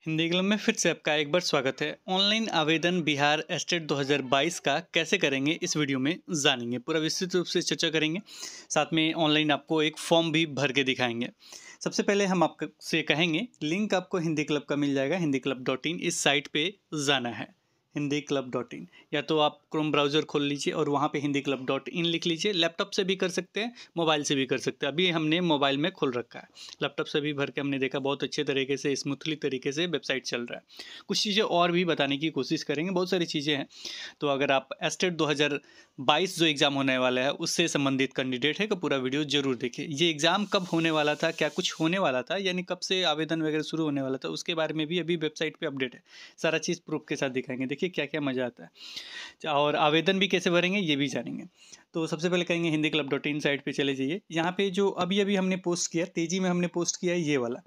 Hindi club में फिर से आपका एक बार स्वागत है। ऑनलाइन आवेदन बिहार स्टेट 2022 का कैसे करेंगे इस वीडियो में जानेंगे। पूरा विस्तृत रूप से चर्चा करेंगे। साथ में ऑनलाइन आपको एक फॉर्म भी भर के दिखाएंगे। सबसे पहले हम आपसे कहेंगे लिंक आपको हिंदी क्लब का मिल जाएगा। हिंदी क्लब .in इस साइट पे जाना है। हिंदी क्लब .in या तो आप क्रोम ब्राउज़र खोल लीजिए और वहाँ पे हिंदी क्लब .in लिख लीजिए। लैपटॉप से भी कर सकते हैं, मोबाइल से भी कर सकते हैं। अभी हमने मोबाइल में खोल रखा है। लैपटॉप से भी भर के हमने देखा, बहुत अच्छे तरीके से स्मूथली तरीके से वेबसाइट चल रहा है। कुछ चीज़ें और भी बताने की कोशिश करेंगे, बहुत सारी चीज़ें हैं। तो अगर आप स्टेट 2022 जो एग्ज़ाम होने वाला है उससे संबंधित कैंडिडेट है तो पूरा वीडियो जरूर देखिए। ये एग्ज़ाम कब होने वाला था, क्या कुछ होने वाला था, यानी कब से आवेदन वगैरह शुरू होने वाला था, उसके बारे में भी अभी वेबसाइट पे अपडेट है। सारा चीज़ प्रूफ के साथ दिखाएंगे। देखिए क्या क्या मज़ा आता है और आवेदन भी कैसे भरेंगे ये भी जानेंगे। तो सबसे पहले कहेंगे हिंदी क्लब .in साइट पे चले जाइए। यहाँ पे जो अभी अभी हमने पोस्ट किया, तेज़ी में हमने पोस्ट किया है ये वाला,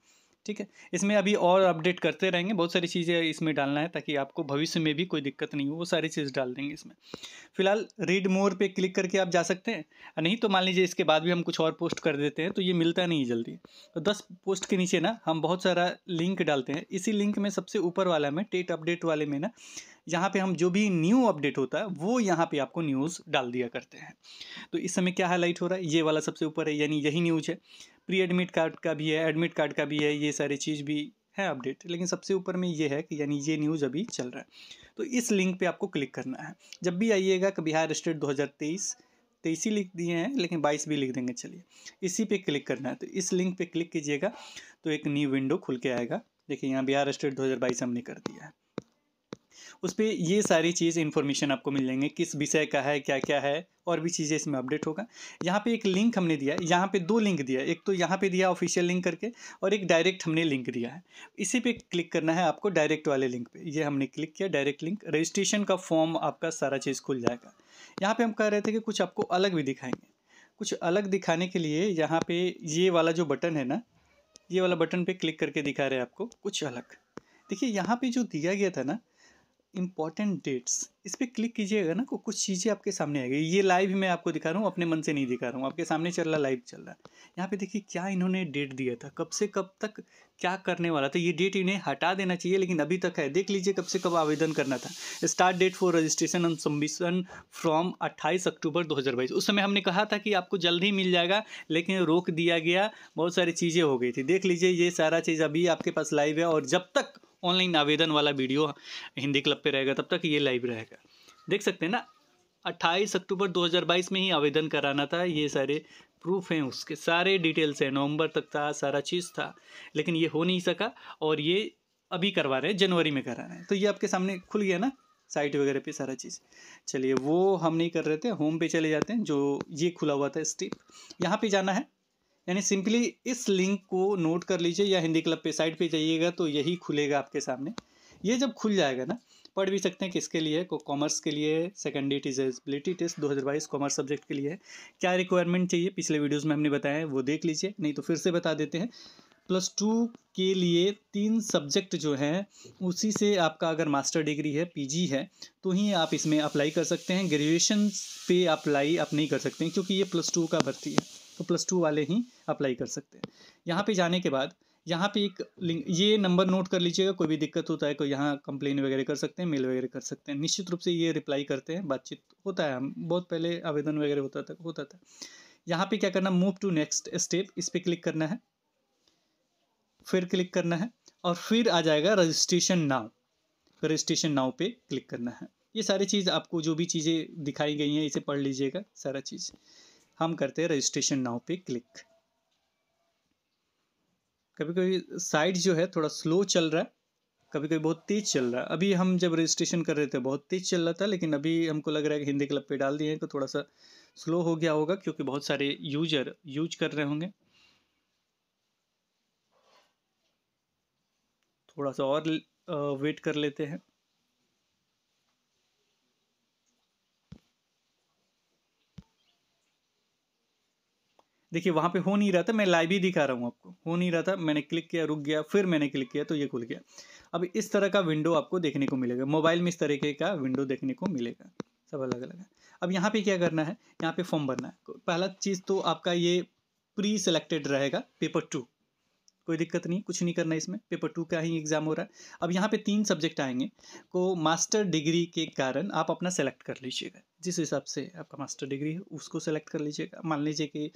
ठीक है। इसमें अभी और अपडेट करते रहेंगे, बहुत सारी चीज़ें इसमें डालना है ताकि आपको भविष्य में भी कोई दिक्कत नहीं हो, वो सारी चीज़ डाल देंगे इसमें। फिलहाल रीड मोर पे क्लिक करके आप जा सकते हैं, नहीं तो मान लीजिए इसके बाद भी हम कुछ और पोस्ट कर देते हैं तो ये मिलता नहीं जल्दी। तो 10 पोस्ट के नीचे ना हम बहुत सारा लिंक डालते हैं। इसी लिंक में सबसे ऊपर वाला में टेट अपडेट वाले में ना, यहाँ पे हम जो भी न्यू अपडेट होता है वो यहाँ पे आपको न्यूज़ डाल दिया करते हैं। तो इस समय क्या हाईलाइट हो रहा है, ये वाला सबसे ऊपर है, यानी यही न्यूज़ है। प्री एडमिट कार्ड का भी है, एडमिट कार्ड का भी है, ये सारी चीज़ भी है अपडेट, लेकिन सबसे ऊपर में ये है कि यानी ये न्यूज़ अभी चल रहा है। तो इस लिंक पे आपको क्लिक करना है। जब भी आइएगा कि बिहार स्टेट 2023 23 ही लिख दिए हैं लेकिन 22 भी लिख देंगे, चलिए इसी पे क्लिक करना है। तो इस लिंक पे क्लिक कीजिएगा तो एक न्यू विंडो खुल के आएगा। देखिए यहाँ बिहार स्टेट 2022 हमने कर दिया है। उस पर ये सारी चीज़ इन्फॉर्मेशन आपको मिल जाएंगे, किस विषय का है, क्या क्या है, और भी चीज़ें इसमें अपडेट होगा। यहाँ पे एक लिंक हमने दिया है, यहाँ पे 2 लिंक दिया है। एक तो यहाँ पे दिया ऑफिशियल लिंक करके, और एक डायरेक्ट हमने लिंक दिया है। इसी पे क्लिक करना है आपको, डायरेक्ट वाले लिंक पे। ये हमने क्लिक किया, डायरेक्ट लिंक। रजिस्ट्रेशन का फॉर्म आपका सारा चीज़ खुल जाएगा। यहाँ पर हम कह रहे थे कि कुछ आपको अलग भी दिखाएंगे। कुछ अलग दिखाने के लिए यहाँ पे ये वाला जो बटन है ना, ये वाला बटन पे क्लिक करके दिखा रहे हैं आपको कुछ अलग। देखिए यहाँ पे जो दिया गया था ना, इंपॉर्टेंट डेट्स, इस पर क्लिक कीजिएगा ना, कुछ चीज़ें आपके सामने आएगी। ये लाइव मैं आपको दिखा रहा हूँ, अपने मन से नहीं दिखा रहा हूँ, आपके सामने चल रहा, लाइव चल रहा है। यहाँ पे देखिए क्या इन्होंने डेट दिया था, कब से कब तक क्या करने वाला था। ये डेट इन्हें हटा देना चाहिए लेकिन अभी तक है। देख लीजिए कब से कब आवेदन करना था। Start date for registration and submission from 28 October 2022। उस समय हमने कहा था कि आपको जल्द ही मिल जाएगा, लेकिन रोक दिया गया, बहुत सारी चीज़ें हो गई थी। देख लीजिए ये सारा चीज़ अभी आपके पास लाइव है, और जब तक ऑनलाइन आवेदन वाला वीडियो हिंदी क्लब पे रहेगा तब तक ये लाइव रहेगा। देख सकते हैं ना, 28 अक्टूबर 2022 में ही आवेदन कराना था। ये सारे प्रूफ हैं, उसके सारे डिटेल्स हैं, नवंबर तक था, सारा चीज़ था, लेकिन ये हो नहीं सका। और ये अभी करवा रहे हैं, जनवरी में करा रहे हैं। तो ये आपके सामने खुल गया ना साइट वगैरह पे सारा चीज़। चलिए वो हम नहीं कर रहे थे, होम पे चले जाते हैं। जो ये खुला हुआ था स्टेप, यहाँ पे जाना है, यानी सिंपली इस लिंक को नोट कर लीजिए, या हिंदी क्लब पे साइट पे जाइएगा तो यही खुलेगा आपके सामने। ये जब खुल जाएगा ना, पढ़ भी सकते हैं किसके लिए, को कॉमर्स के लिए। Second date is eligibility test 2022 commerce subject के लिए है। क्या रिक्वायरमेंट चाहिए पिछले वीडियोस में हमने बताया है, वो देख लीजिए, नहीं तो फिर से बता देते हैं। +2 के लिए 3 सब्जेक्ट जो हैं, उसी से आपका अगर मास्टर डिग्री है, पीजी है, तो ही आप इसमें अप्लाई कर सकते हैं। ग्रेजुएशन पे अप्लाई आप नहीं कर सकते हैं क्योंकि ये +2 का भर्ती है, तो +2 वाले ही अप्लाई कर सकते हैं। यहाँ पे जाने के बाद यहाँ पे एक लिंक, ये नंबर नोट कर लीजिएगा। कोई भी दिक्कत होता है, कोई यहाँ कंप्लेन वगैरह कर सकते हैं, मेल वगैरह कर सकते हैं। निश्चित रूप से ये रिप्लाई करते हैं, बातचीत होता है। हम बहुत पहले आवेदन वगैरह होता था। यहाँ पे क्या करना, मूव टू नेक्स्ट स्टेप, इस पर क्लिक करना है, फिर क्लिक करना है, और फिर आ जाएगा रजिस्ट्रेशन नाउ। रजिस्ट्रेशन नाउ पे क्लिक करना है। ये सारी चीज़ आपको जो भी चीज़ें दिखाई गई हैं इसे पढ़ लीजिएगा सारा चीज़। हम करते हैं रजिस्ट्रेशन नाउ पे क्लिक। कभी कभी साइट जो है थोड़ा स्लो चल रहा है, कभी कभी बहुत तेज़ चल रहा है। अभी हम जब रजिस्ट्रेशन कर रहे थे बहुत तेज़ चल रहा था, लेकिन अभी हमको लग रहा है कि हिंदी क्लब पे डाल दिए हैं तो थोड़ा सा स्लो हो गया होगा, क्योंकि बहुत सारे यूजर यूज कर रहे होंगे। थोड़ा सा और वेट कर लेते हैं। देखिए वहाँ पे हो नहीं रहा था, मैं लाइव ही दिखा रहा हूँ आपको, हो नहीं रहा था। मैंने क्लिक किया, रुक गया, फिर मैंने क्लिक किया तो ये खुल गया। अब इस तरह का विंडो आपको देखने को मिलेगा, मोबाइल में इस तरीके का विंडो देखने को मिलेगा, सब अलग अलग है। अब यहाँ पे क्या करना है, यहाँ पे फॉर्म भरना है। पहला चीज़ तो आपका ये प्री सेलेक्टेड रहेगा, पेपर 2। कोई दिक्कत नहीं, कुछ नहीं करना इसमें, पेपर 2 का ही एग्ज़ाम हो रहा है। अब यहाँ पे 3 सब्जेक्ट आएंगे को मास्टर डिग्री के कारण आप अपना सेलेक्ट कर लीजिएगा, जिस हिसाब से आपका मास्टर डिग्री है उसको सेलेक्ट कर लीजिएगा। मान लीजिए कि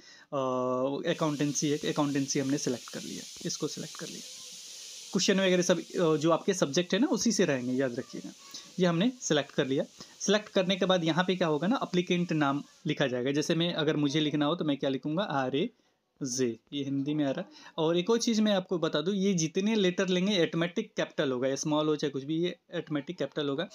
अकाउंटेंसी है, अकाउंटेंसी हमने सेलेक्ट कर लिया, इसको सेलेक्ट कर लिया। क्वेश्चन वगैरह सब जो आपके सब्जेक्ट है ना उसी से रहेंगे, याद रखिएगा। ये हमने सेलेक्ट कर लिया। सेलेक्ट करने के बाद यहाँ पे क्या होगा ना, अप्लीकेंट नाम लिखा जाएगा। जैसे मैं अगर मुझे लिखना हो तो मैं क्या लिखूँगा, RAJ, ये हिंदी में आ रहा है। और एक और चीज़ मैं आपको बता दूँ, ये जितने लेटर लेंगे ऑटोमेटिक कैपिटल होगा, या स्मॉल हो चाहे कुछ भी, ये ऑटोमेटिक कैपिटल होगा।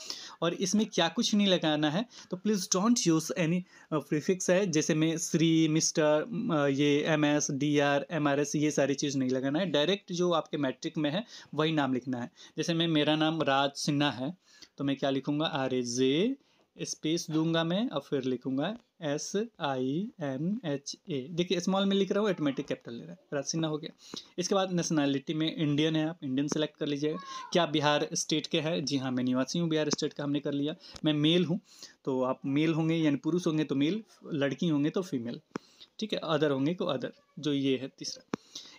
और इसमें क्या कुछ नहीं लगाना है, तो please don't use any prefix है, जैसे मैं श्री, मिस्टर, ये MS, DR, MRS, ये सारी चीज़ नहीं लगाना है। डायरेक्ट जो आपके मैट्रिक में है वही नाम लिखना है। जैसे मेरा नाम राज सिन्हा है तो मैं क्या लिखूँगा, RAJ, स्पेस दूंगा मैं और फिर लिखूंगा SINHA। देखिए स्मॉल में लिख रहा हूँ, ऑटोमेटिक कैपिटल ले रहा है, राज सिन्हा हो गया। इसके बाद नेशनैलिटी में इंडियन है, आप इंडियन सेलेक्ट कर लीजिएगा। क्या बिहार स्टेट के हैं? जी हाँ, मैं निवासी हूँ बिहार स्टेट का, हमने कर लिया। मैं मेल हूँ तो आप मेल होंगे, यानी पुरुष होंगे तो मेल, लड़की होंगे तो फीमेल, ठीक है। अदर होंगे तो अदर, जो ये है तीसरा।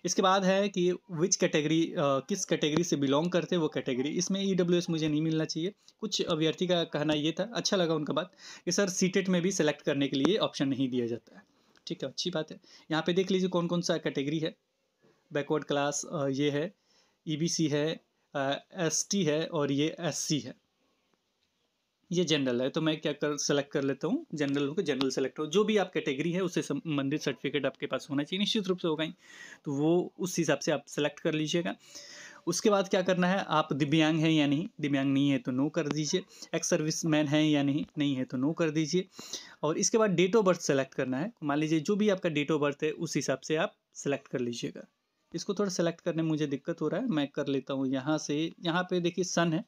इसके बाद है कि विच कैटेगरी, किस कैटेगरी से बिलोंग करते हैं वो कैटेगरी। इसमें EWS मुझे नहीं मिलना चाहिए। कुछ अभ्यर्थी का कहना ये था, अच्छा लगा उनका बात, कि सर सीटेट में भी सेलेक्ट करने के लिए ऑप्शन नहीं दिया जाता है। ठीक है, अच्छी बात है। यहाँ पे देख लीजिए कौन कौन सा कैटेगरी है। बैकवर्ड क्लास ये है, EBC है, ST है और ये SC है। ये जनरल है, तो मैं क्या सेलेक्ट कर लेता हूँ, जनरल हो, जनरल सेलेक्ट हो। जो भी आप कैटेगरी है उससे संबंधित सर्टिफिकेट आपके पास होना चाहिए, निश्चित रूप से होगा ही, तो वो उस हिसाब से आप सेलेक्ट कर लीजिएगा। उसके बाद क्या करना है, आप दिव्यांग हैं या नहीं, दिव्यांग नहीं है तो नो कर दीजिए। एक्स सर्विसमैन है या नहीं, नहीं है तो नो कर दीजिए। और इसके बाद डेट ऑफ बर्थ सेलेक्ट करना है। मान लीजिए जो भी आपका डेट ऑफ बर्थ है उस हिसाब से आप सेलेक्ट कर लीजिएगा। इसको थोड़ा सेलेक्ट करने में मुझे दिक्कत हो रहा है, मैं कर लेता हूँ यहाँ से। यहाँ पे देखिए सन है,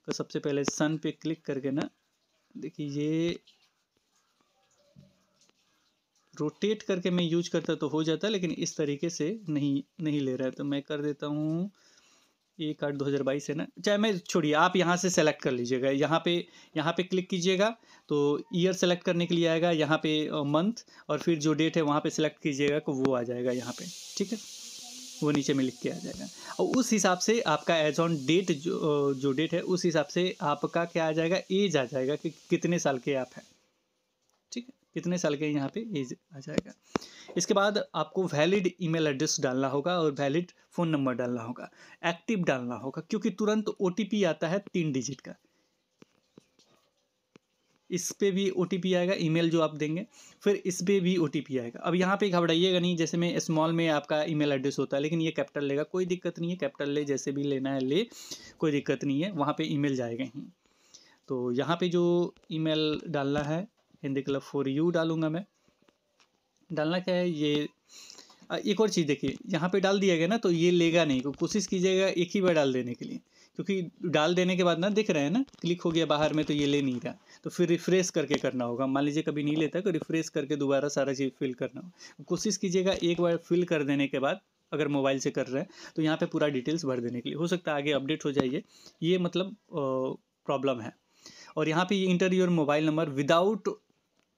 तो सबसे पहले सन पे क्लिक करके ना, देखिए ये रोटेट करके मैं यूज करता तो हो जाता, लेकिन इस तरीके से नहीं ले रहा है, तो मैं कर देता हूँ 1/8/2022 है ना, चाहे मैं छोड़िए, आप यहाँ से सेलेक्ट कर लीजिएगा। यहाँ पे क्लिक कीजिएगा तो ईयर सेलेक्ट करने के लिए आएगा, यहाँ पे मंथ, और फिर जो डेट है वहाँ पे सेलेक्ट कीजिएगा तो वो आ जाएगा यहाँ पे, ठीक है, वो नीचे में लिख के आ जाएगा। और उस हिसाब से आपका एज ऑन डेट जो डेट है उस हिसाब से आपका क्या आ जाएगा, एज आ जाएगा कि कितने साल के आप हैं, ठीक है, कितने साल के यहाँ पे एज आ जाएगा। इसके बाद आपको वैलिड ईमेल एड्रेस डालना होगा और वैलिड फ़ोन नंबर डालना होगा, एक्टिव डालना होगा, क्योंकि तुरंत OTP आता है 3 डिजिट का। इस पे भी OTP आएगा, ईमेल जो आप देंगे, फिर इस पे भी OTP आएगा। अब यहाँ पे घबराइएगा नहीं, जैसे में स्मॉल में आपका ईमेल एड्रेस होता है, लेकिन ये कैपिटल लेगा, कोई दिक्कत नहीं है, कैपिटल ले, जैसे भी लेना है ले, कोई दिक्कत नहीं है, वहाँ पे ईमेल जाएगा ही। तो यहाँ पे जो ईमेल डालना है, हिंदी क्लब फॉर यू डालूंगा मैं। डालना क्या है, ये एक और चीज़ देखिए, यहाँ पे डाल दिया गया ना तो ये लेगा नहीं, कोशिश कीजिएगा एक ही बार डाल देने के लिए, क्योंकि डाल देने के बाद ना दिख रहे हैं ना, क्लिक हो गया बाहर में तो ये ले नहीं रहा, तो फिर रिफ्रेश करके करना होगा। मान लीजिए कभी नहीं लेता तो रिफ्रेश करके दोबारा सारा चीज़ फिल करना होगा। कोशिश कीजिएगा एक बार फिल कर देने के बाद, अगर मोबाइल से कर रहे हैं तो यहाँ पे पूरा डिटेल्स भर देने के लिए, हो सकता है आगे अपडेट हो जाइए, ये मतलब प्रॉब्लम है। और यहाँ पे inter your mobile number without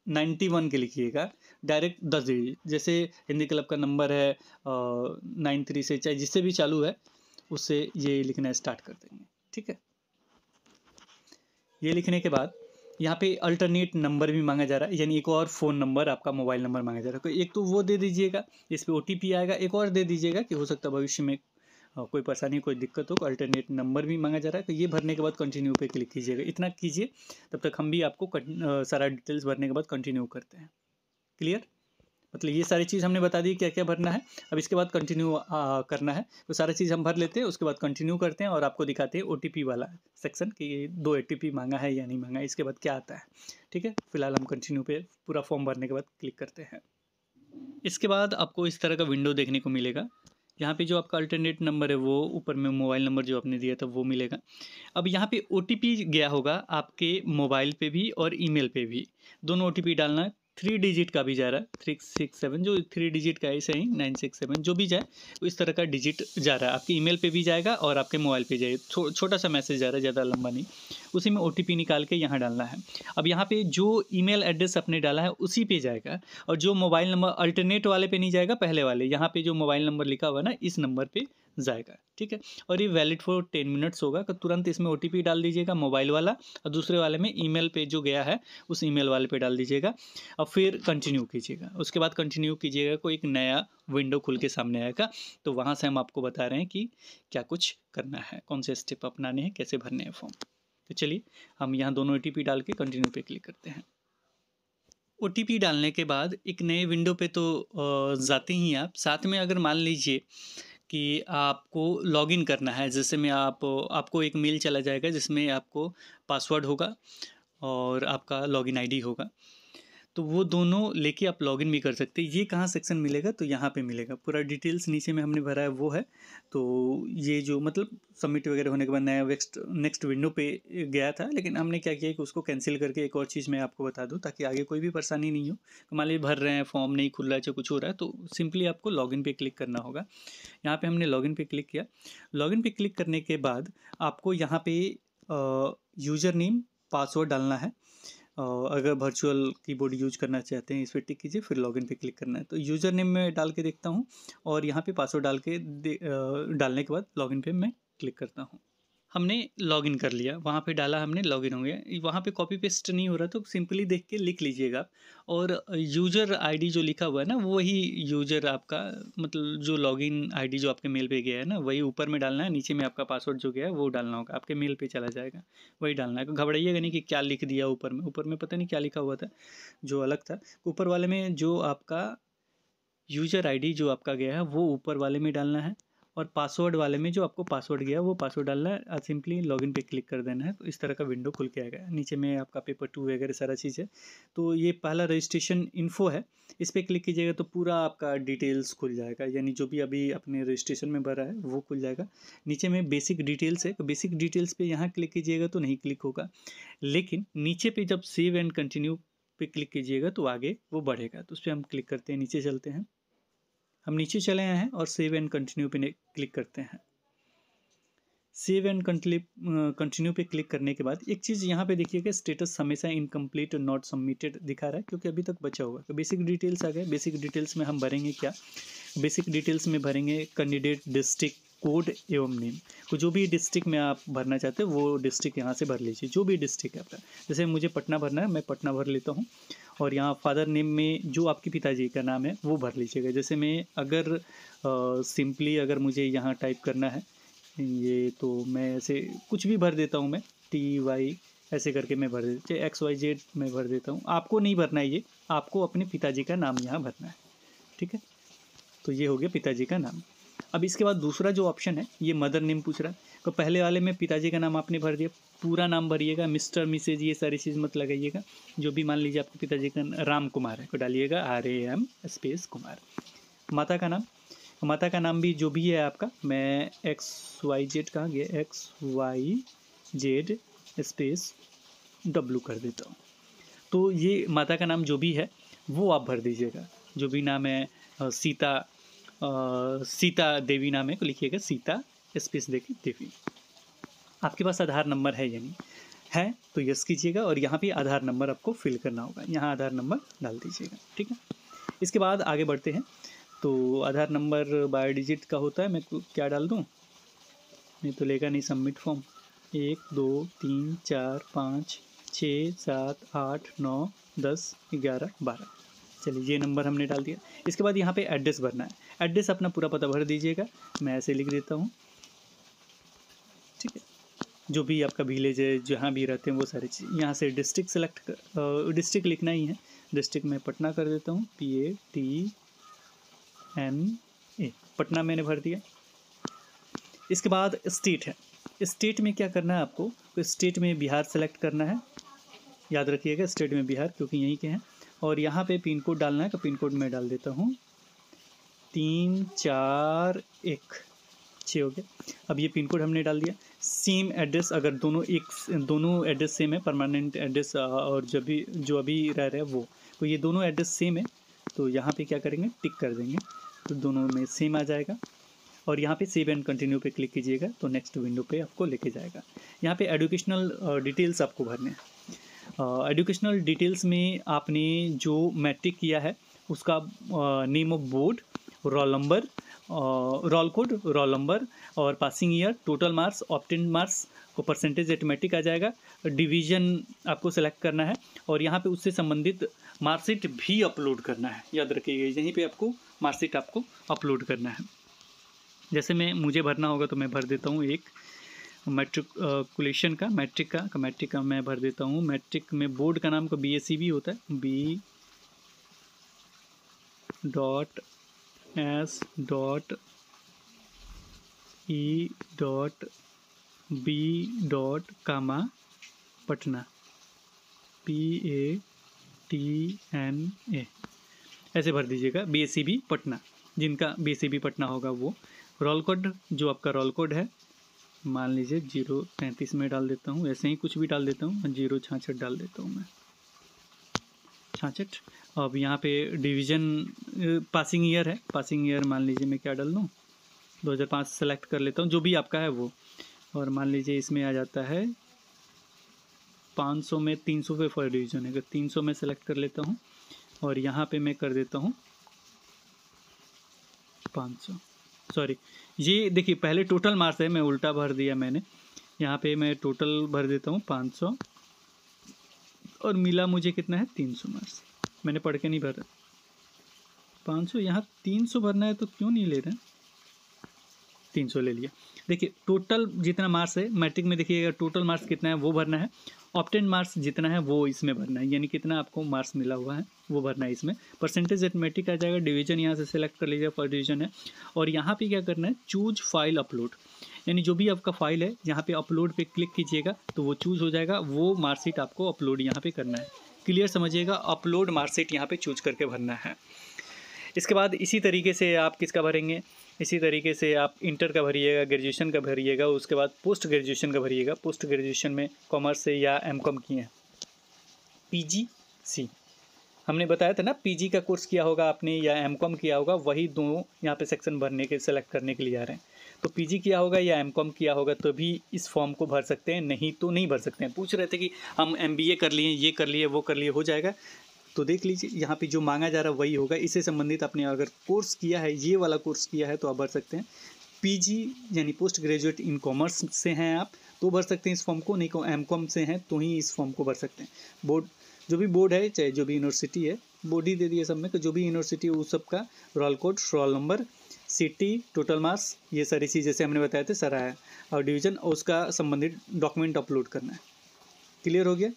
91 के लिखिएगा, डायरेक्ट 10 डिजिट, जैसे हिंदी क्लब का नंबर है 93 से, चाहे जिससे भी चालू है उससे ये लिखना स्टार्ट कर देंगे, ठीक है। ये लिखने के बाद यहाँ पे अल्टरनेट नंबर भी मांगा जा रहा है, यानी एक और फ़ोन नंबर, आपका मोबाइल नंबर मांगा जा रहा है, तो एक तो वो दे दीजिएगा, इस पर OTP आएगा, एक और दे दीजिएगा कि हो सकता है भविष्य में कोई परेशानी कोई दिक्कत हो। अल्टरनेट नंबर भी मांगा जा रहा है, तो ये भरने के बाद कंटिन्यू पे क्लिक कीजिएगा। इतना कीजिए, तब तक हम भी आपको सारा डिटेल्स भरने के बाद कंटिन्यू करते हैं। क्लियर, मतलब ये सारी चीज़ हमने बता दी क्या क्या भरना है। अब इसके बाद कंटिन्यू करना है, तो सारी चीज़ हम भर लेते हैं, उसके बाद कंटिन्यू करते हैं और आपको दिखाते हैं OTP वाला सेक्शन कि 2 OTP मांगा है या नहीं मांगा है, इसके बाद क्या आता है, ठीक है। फिलहाल हम कंटिन्यू पे पूरा फॉर्म भरने के बाद क्लिक करते हैं। इसके बाद आपको इस तरह का विंडो देखने को मिलेगा। यहाँ पे जो आपका अल्टरनेट नंबर है वो ऊपर में मोबाइल नंबर जो आपने दिया था वो मिलेगा। अब यहाँ पे OTP गया होगा आपके मोबाइल पे भी और ईमेल पे भी, दोनों OTP डालना है। 3 डिजिट का भी जा रहा है, 367, जो 3 डिजिट का है ऐसे ही 967, जो भी जाए तो इस तरह का डिजिट जा रहा है। आपके ईमेल पे भी जाएगा और आपके मोबाइल पे जाएगा, छोटा सा मैसेज जा रहा है, ज़्यादा लंबा नहीं। उसी में OTP निकाल के यहाँ डालना है। अब यहाँ पे जो ईमेल एड्रेस आपने डाला है उसी पे जाएगा, और जो मोबाइल नंबर अल्टरनेट वाले पे नहीं जाएगा, पहले वाले, यहाँ पे जो मोबाइल नंबर लिखा हुआ है ना, इस नंबर पे जाएगा। ठीक है, और ये वैलिड फॉर 10 मिनट्स होगा। तो तुरंत इसमें OTP डाल दीजिएगा मोबाइल वाला, और दूसरे वाले में ईमेल पे जो गया है उस ईमेल वाले पे डाल दीजिएगा, और फिर कंटिन्यू कीजिएगा। उसके बाद कंटिन्यू कीजिएगा, कोई एक नया विंडो खुल के सामने आएगा। तो वहाँ से हम आपको बता रहे हैं कि क्या कुछ करना है, कौन से स्टेप अपनाने हैं, कैसे भरने हैं फॉर्म। तो चलिए हम यहाँ दोनों OTP डाल के कंटिन्यू पे क्लिक करते हैं। OTP डालने के बाद एक नए विंडो पे तो जाते ही आप, साथ में अगर मान लीजिए कि आपको लॉगिन करना है, जैसे में आपको एक मेल चला जाएगा जिसमें आपको पासवर्ड होगा और आपका लॉगिन आईडी होगा, तो वो दोनों लेके आप लॉगिन भी कर सकते हैं। ये कहाँ सेक्शन मिलेगा, तो यहाँ पे मिलेगा। पूरा डिटेल्स नीचे में हमने भरा है वो है। तो ये जो मतलब सबमिट वगैरह होने के बाद नया नेक्स्ट विंडो पे गया था, लेकिन हमने क्या किया कि उसको कैंसिल करके एक और चीज़ मैं आपको बता दूँ ताकि आगे कोई भी परेशानी नहीं हो। मान लीजिए भर रहे हैं, फॉर्म नहीं खुल रहा है, चाहे कुछ हो रहा है, तो सिंपली आपको लॉगिन पे क्लिक करना होगा। यहाँ पे हमने लॉगिन पे क्लिक किया। लॉगिन पे क्लिक करने के बाद आपको यहाँ पे यूज़र नेम पासवर्ड डालना है। अगर वर्चुअल कीबोर्ड यूज करना चाहते हैं इस पर टिक कीजिए, फिर लॉगिन पे क्लिक करना है। तो यूज़र नेम में डाल के देखता हूँ, और यहाँ पे पासवर्ड डालने के बाद लॉगिन पे मैं क्लिक करता हूँ। हमने लॉगिन कर लिया, वहाँ पे डाला हमने, लॉगिन हो गया। वहाँ पे कॉपी पेस्ट नहीं हो रहा, तो सिंपली देख के लिख लीजिएगा आप। और यूज़र आईडी जो लिखा हुआ है ना, वही यूज़र आपका, मतलब जो लॉगिन आईडी जो आपके मेल पे गया है ना, वही ऊपर में डालना है। नीचे में आपका पासवर्ड जो गया है वो डालना होगा, आपके मेल पे चला जाएगा, वही डालना है। घबराइएगा नहीं कि क्या लिख दिया ऊपर में पता नहीं क्या लिखा हुआ था जो अलग था। ऊपर वाले में जो आपका यूज़र आईडी जो आपका गया है वो ऊपर वाले में डालना है, और पासवर्ड वाले में जो आपको पासवर्ड गया वो पासवर्ड डालना है। सिंपली लॉगिन पे क्लिक कर देना है, तो इस तरह का विंडो खुल के आएगा। नीचे में आपका पेपर 2 वगैरह सारा चीज़ है। तो ये पहला रजिस्ट्रेशन इन्फो है, इस पर क्लिक कीजिएगा तो पूरा आपका डिटेल्स खुल जाएगा, यानी जो भी अभी अपने रजिस्ट्रेशन में भरा है वो खुल जाएगा। नीचे में बेसिक डिटेल्स है, तो बेसिक डिटेल्स पे यहाँ क्लिक कीजिएगा तो नहीं क्लिक होगा, लेकिन नीचे पे जब सेव एंड कंटिन्यू पे क्लिक कीजिएगा तो आगे वो बढ़ेगा। तो उस पर हम क्लिक करते हैं, नीचे चलते हैं। हम नीचे चले आए हैं और सेव एंड कंटिन्यू पे क्लिक करते हैं। सेव एंड कंटिन्यू पे क्लिक करने के बाद एक चीज़ यहाँ पे देखिएगा, स्टेटस हमेशा इनकम्प्लीट नॉट सबमिटेड दिखा रहा है, क्योंकि अभी तक बचा हुआ है। तो बेसिक डिटेल्स आ गए। बेसिक डिटेल्स में हम भरेंगे क्या, बेसिक डिटेल्स में भरेंगे कैंडिडेट, डिस्ट्रिक्ट, कोड एवं नेम। तो जो भी डिस्ट्रिक्ट में आप भरना चाहते हैं वो डिस्ट्रिक्ट यहाँ से भर लीजिए, जो भी डिस्ट्रिक्ट है आपका। जैसे मुझे पटना भरना है, मैं पटना भर लेता हूँ। और यहाँ फादर नेम में जो आपके पिताजी का नाम है वो भर लीजिएगा। जैसे मैं अगर सिंपली अगर मुझे यहाँ टाइप करना है ये, तो मैं ऐसे कुछ भी भर देता हूँ, मैं TY ऐसे करके मैं भर देता हूँ, XYZ मैं भर देता हूँ। आपको नहीं भरना है, ये आपको अपने पिताजी का नाम यहाँ भरना है। ठीक है, तो ये हो गया पिताजी का नाम। अब इसके बाद दूसरा जो ऑप्शन है ये मदर नेम पूछ रहा है। तो पहले वाले में पिताजी का नाम आपने भर दिया, पूरा नाम भरिएगा, मिस्टर, मिसेज ये सारी चीज़ मत लगाइएगा। जो भी मान लीजिए आपके पिताजी का राम कुमार है तो डालिएगा RAM स्पेस कुमार। माता का नाम, माता का नाम भी जो भी है आपका, मैं XYZ कहाँ गया, XYZ स्पेस W कर देता हूँ। तो ये माता का नाम जो भी है वो आप भर दीजिएगा। जो भी नाम है, सीता देवी नाम है तो लिखिएगा सीता स्पेस देके देवी। आपके पास आधार नंबर है यानी है तो यस कीजिएगा, और यहाँ पे आधार नंबर आपको फिल करना होगा, यहाँ आधार नंबर डाल दीजिएगा। ठीक है, इसके बाद आगे बढ़ते हैं। तो आधार नंबर 12 डिजिट का होता है, मैं क्या डाल दूँ, नहीं तो लेगा नहीं सबमिट फॉर्म। 1 2 3 4 5 6 7 8 9 10 11 12। चलिए ये नंबर हमने डाल दिया। इसके बाद यहाँ पे एड्रेस भरना है। एड्रेस अपना पूरा पता भर दीजिएगा, मैं ऐसे लिख देता हूँ। ठीक है, जो भी आपका विलेज है जहाँ भी रहते हैं वो सारी चीज़। यहाँ से डिस्ट्रिक्ट डिस्ट्रिक्ट लिखना ही है। डिस्ट्रिक्ट में पटना कर देता हूँ, PATNA, पटना मैंने भर दिया। इसके बाद स्टेट है, स्टेट में क्या करना है आपको, तो स्टेट में बिहार सेलेक्ट करना है। याद रखिएगा स्टेट में बिहार, क्योंकि यहीं के हैं। और यहाँ पे पिन कोड डालना है, तो पिन कोड मैं डाल देता हूँ 3416 हो गया। अब ये पिन कोड हमने डाल दिया। सेम एड्रेस, अगर दोनों एड्रेस सेम है, परमानेंट एड्रेस और जो अभी रह रहे हैं वो, तो ये दोनों एड्रेस सेम है, तो यहाँ पे क्या करेंगे, टिक कर देंगे, तो दोनों में सेम आ जाएगा। और यहाँ पे सेव एंड कंटिन्यू पे क्लिक कीजिएगा तो नेक्स्ट विंडो पे आपको लेके जाएगा। यहाँ पे एजुकेशनल डिटेल्स आपको भरने हैं। एजुकेशनल डिटेल्स में आपने जो मैट्रिक किया है उसका name of board, roll number roll code, roll number और passing year, total marks, obtained marks को परसेंटेज ऑटोमेटिक आ जाएगा। डिवीज़न आपको सेलेक्ट करना है और यहाँ पे उससे संबंधित मार्कशीट भी अपलोड करना है। याद रखिएगा यहीं पे आपको मार्कशीट आपको अपलोड करना है। जैसे मुझे भरना होगा तो मैं भर देता हूँ एक मैट्रिकुलेशन का, मैट्रिक का मैं भर देता हूँ। मैट्रिक में बोर्ड का नाम का BSCB होता है, B.S.E.B. पटना, PATNA ऐसे भर दीजिएगा। BSCB पटना, जिनका BSCB पटना होगा वो। रोल कोड, जो आपका रोल कोड है मान लीजिए 033 में डाल देता हूँ, ऐसे ही कुछ भी डाल देता हूँ, 066 डाल देता हूँ मैं, 66। अब यहाँ पे डिवीज़न, पासिंग ईयर है, पासिंग ईयर मान लीजिए मैं क्या डाल दूँ, 2005 सेलेक्ट कर लेता हूँ, जो भी आपका है वो। और मान लीजिए इसमें आ जाता है 500 में 300 पे फर्स्ट डिवीज़न है, अगर 300 में सेलेक्ट कर लेता हूँ और यहाँ पे मैं कर देता हूँ 500। सॉरी, ये देखिए पहले टोटल मार्क्स है, मैं उल्टा भर दिया मैंने। यहाँ पे मैं टोटल भर देता हूँ 500 और मिला मुझे कितना है 300 मार्क्स। मैंने पढ़ के नहीं भरा 500, यहाँ 300 भरना है तो क्यों नहीं ले रहे हैं, 300 ले लिया। देखिए टोटल जितना मार्क्स है मैट्रिक में, देखिएगा टोटल मार्क्स कितना है वो भरना है, ऑब्टेन मार्क्स जितना है वो इसमें भरना है, यानी कितना आपको मार्क्स मिला हुआ है वो भरना है इसमें। परसेंटेज ऑटोमेटिक आ जाएगा। डिवीजन यहाँ से सिलेक्ट कर लीजिएगा, फर्स्ट डिवीजन है। और यहाँ पे क्या करना है, चूज फाइल अपलोड, यानी जो भी आपका फाइल है यहाँ पे अपलोड पे क्लिक कीजिएगा तो वो चूज़ हो जाएगा, वो मार्कशीट आपको अपलोड यहाँ पे करना है। क्लियर समझिएगा, अपलोड मार्कशीट यहाँ पे चूज करके भरना है। इसके बाद इसी तरीके से आप किसका भरेंगे, इसी तरीके से आप इंटर का भरिएगा, ग्रेजुएशन का भरिएगा, उसके बाद पोस्ट ग्रेजुएशन का भरिएगा। पोस्ट ग्रेजुएशन में कॉमर्स से या M.Com किए हैं, PGC हमने बताया था ना, PG का कोर्स किया होगा आपने या M.Com किया होगा, वही दोनों यहाँ पे सेक्शन भरने के सेलेक्ट करने के लिए आ रहे हैं। तो PG किया होगा या M.Com किया होगा तो भी इस फॉर्म को भर सकते हैं, नहीं तो नहीं भर सकते हैं। पूछ रहे थे कि हम MBA कर लिए, ये कर लिए, वो कर लिए, हो जाएगा, तो देख लीजिए यहाँ पे जो मांगा जा रहा है वही होगा। इससे संबंधित आपने अगर कोर्स किया है, ये वाला कोर्स किया है तो आप भर सकते हैं। PG यानी पोस्ट ग्रेजुएट इन कॉमर्स से हैं आप तो भर सकते हैं इस फॉर्म को, नहीं को M.Com से हैं तो ही इस फॉर्म को भर सकते हैं। बोर्ड, जो भी बोर्ड है, चाहे जो भी यूनिवर्सिटी है, बोर्ड ही दे दिया सब में, तो जो भी यूनिवर्सिटी है उस सब का role code, roll number, city, total marks, ये सारी चीज़ जैसे हमने बताया था सारा है, और डिवीज़न और उसका संबंधित डॉक्यूमेंट अपलोड करना है। क्लियर हो गया।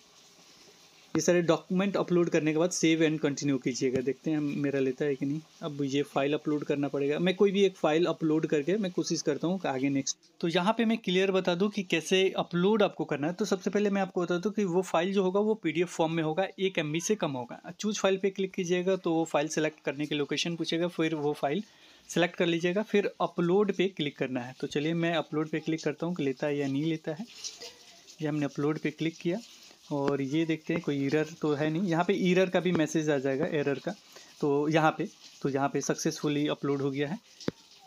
ये सारे डॉक्यूमेंट अपलोड करने के बाद सेव एंड कंटिन्यू कीजिएगा। देखते हैं मेरा लेता है कि नहीं। अब ये फाइल अपलोड करना पड़ेगा, मैं कोई भी एक फ़ाइल अपलोड करके मैं कोशिश करता हूँ कि आगे नेक्स्ट। तो यहाँ पे मैं क्लियर बता दूँ कि कैसे अपलोड आपको करना है। तो सबसे पहले मैं आपको बता दूँ कि वो फाइल जो होगा वो PDF फॉर्म में होगा, 1 MB से कम होगा। चूज फाइल पर क्लिक कीजिएगा तो वो फाइल सेलेक्ट करने की लोकेशन पूछेगा, फिर वो फाइल सेलेक्ट कर लीजिएगा, फिर अपलोड पे क्लिक करना है। तो चलिए मैं अपलोड पे क्लिक करता हूँ कि लेता है या नहीं लेता है। ये हमने अपलोड पे क्लिक किया और ये देखते हैं कोई एरर तो है नहीं। यहाँ पे एरर का भी मैसेज आ जाएगा, एरर का। तो यहाँ पे सक्सेसफुली अपलोड हो गया है,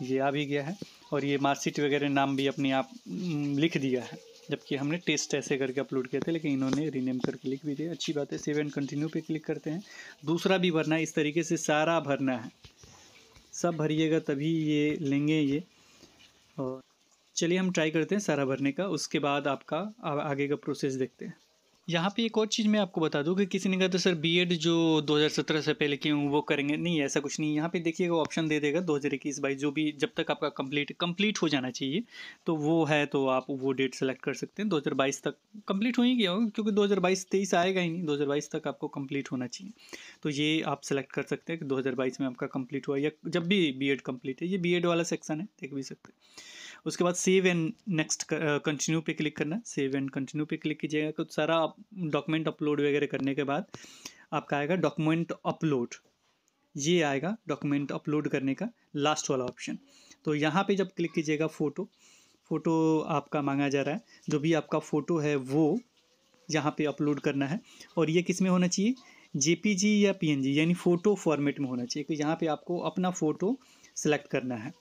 ये आ भी गया है। और ये मार्कशीट वगैरह नाम भी अपने आप लिख दिया है, जबकि हमने टेस्ट ऐसे करके अपलोड किया था, लेकिन इन्होंने रीनेम करके लिख भी दिया। अच्छी बात है। सेव एंड कंटिन्यू पे क्लिक करते हैं। दूसरा भी भरना है, इस तरीके से सारा भरना है, सब भरिएगा तभी ये लेंगे ये। और चलिए हम ट्राई करते हैं सारा भरने का, उसके बाद आपका आगे का प्रोसेस देखते हैं। यहाँ पे एक और चीज़ मैं आपको बता दूं कि किसी ने कहा था सर B.Ed जो 2017 से पहले किए वो करेंगे, नहीं ऐसा कुछ नहीं। यहाँ पे देखिएगा ऑप्शन दे देगा 2021-22, जो भी जब तक आपका कंप्लीट हो जाना चाहिए तो वो है, तो आप वो डेट सेलेक्ट कर सकते हैं। 2022 तक कंप्लीट हो ही गया होगा, क्योंकि 2022-23 आएगा ही नहीं, 2022 तक आपको कंप्लीट होना चाहिए। तो ये आप सेलेक्ट कर सकते हैं कि 2022 में आपका कंप्लीट हुआ, या जब भी B.Ed कंप्लीट है। ये B.Ed वाला सेक्शन है, देख भी सकते हैं। उसके बाद सेव एंड नेक्स्ट कंटिन्यू पे क्लिक करना। सेव एंड कंटिन्यू पे क्लिक कीजिएगा तो सारा डॉक्यूमेंट अपलोड वगैरह करने के बाद आपका आएगा डॉक्यूमेंट अपलोड। ये आएगा डॉक्यूमेंट अपलोड करने का लास्ट वाला ऑप्शन। तो यहाँ पे जब क्लिक कीजिएगा फ़ोटो आपका मांगा जा रहा है, जो भी आपका फ़ोटो है वो यहाँ पे अपलोड करना है। और ये किस में होना चाहिए, JPG या PNG यानी फ़ोटो फॉर्मेट में होना चाहिए। तो यहाँ पे आपको अपना फ़ोटो सेलेक्ट करना है।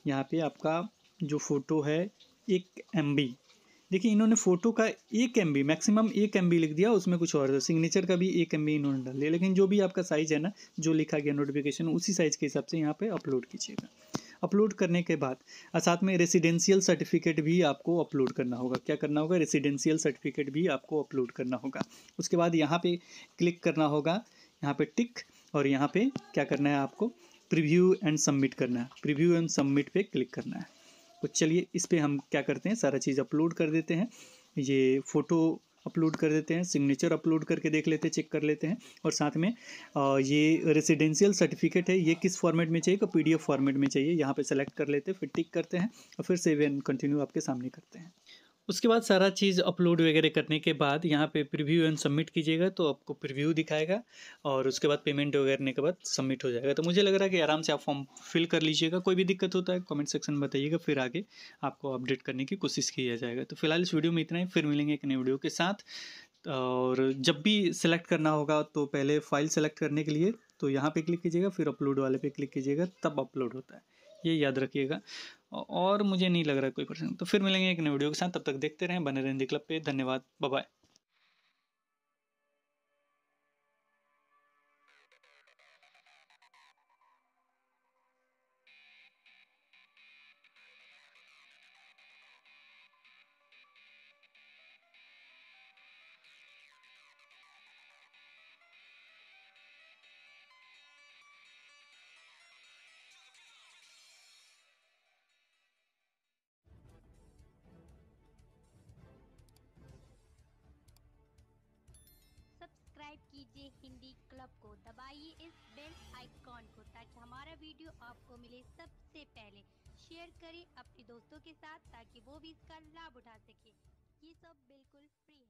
यहाँ पे आपका जो फ़ोटो है 1 MB, देखिए इन्होंने फ़ोटो का 1 MB मैक्सिमम 1 MB लिख दिया, उसमें कुछ और सिग्नेचर का भी 1 MB इन्होंने डाल दिया। लेकिन जो भी आपका साइज़ है ना, जो लिखा गया नोटिफिकेशन, उसी साइज़ के हिसाब से यहाँ पे अपलोड कीजिएगा। अपलोड करने के बाद साथ में रेसिडेंशियल सर्टिफिकेट भी आपको अपलोड करना होगा। क्या करना होगा? रेसिडेंशियल सर्टिफिकेट भी आपको अपलोड करना होगा। उसके बाद यहाँ पे क्लिक करना होगा, यहाँ पे टिक, और यहाँ पे क्या करना है आपको? प्रीव्यू एंड सबमिट करना है। प्रीव्यू एंड सबमिट पे क्लिक करना है। तो चलिए इस पे हम क्या करते हैं, सारा चीज़ अपलोड कर देते हैं। ये फ़ोटो अपलोड कर देते हैं, सिग्नेचर अपलोड करके देख लेते हैं, चेक कर लेते हैं, और साथ में ये रेसिडेंशियल सर्टिफिकेट है, ये किस फॉर्मेट में चाहिए? पीडीएफ फॉर्मेट में चाहिए। यहाँ पे सेलेक्ट कर लेते हैं, फिर टिक करते हैं और फिर सेव एंड कंटिन्यू आपके सामने करते हैं। उसके बाद सारा चीज़ अपलोड वगैरह करने के बाद यहाँ पे प्रीव्यू एंड सबमिट कीजिएगा तो आपको प्रीव्यू दिखाएगा, और उसके बाद पेमेंट वगैरह करने के बाद सबमिट हो जाएगा। तो मुझे लग रहा है कि आराम से आप फॉर्म फिल कर लीजिएगा। कोई भी दिक्कत होता है कमेंट सेक्शन में बताइएगा, फिर आगे आपको अपडेट करने की कोशिश किया जाएगा। तो फिलहाल इस वीडियो में इतना ही, फिर मिलेंगे एक नई वीडियो के साथ। और जब भी सेलेक्ट करना होगा तो पहले फाइल सेलेक्ट करने के लिए तो यहाँ पे क्लिक कीजिएगा, फिर अपलोड वाले पे क्लिक कीजिएगा, तब अपलोड होता है, ये याद रखिएगा। और मुझे नहीं लग रहा है कोई पर्सन। तो फिर मिलेंगे एक नए वीडियो के साथ, तब तक देखते रहें, बने रहें दी क्लब पे। धन्यवाद, बाय बाय। सब्सक्राइब कीजिए हिंदी क्लब को, दबाइए इस बेल आइकॉन को ताकि हमारा वीडियो आपको मिले सबसे पहले। शेयर करें अपने दोस्तों के साथ ताकि वो भी इसका लाभ उठा सके। ये सब बिल्कुल फ्री है।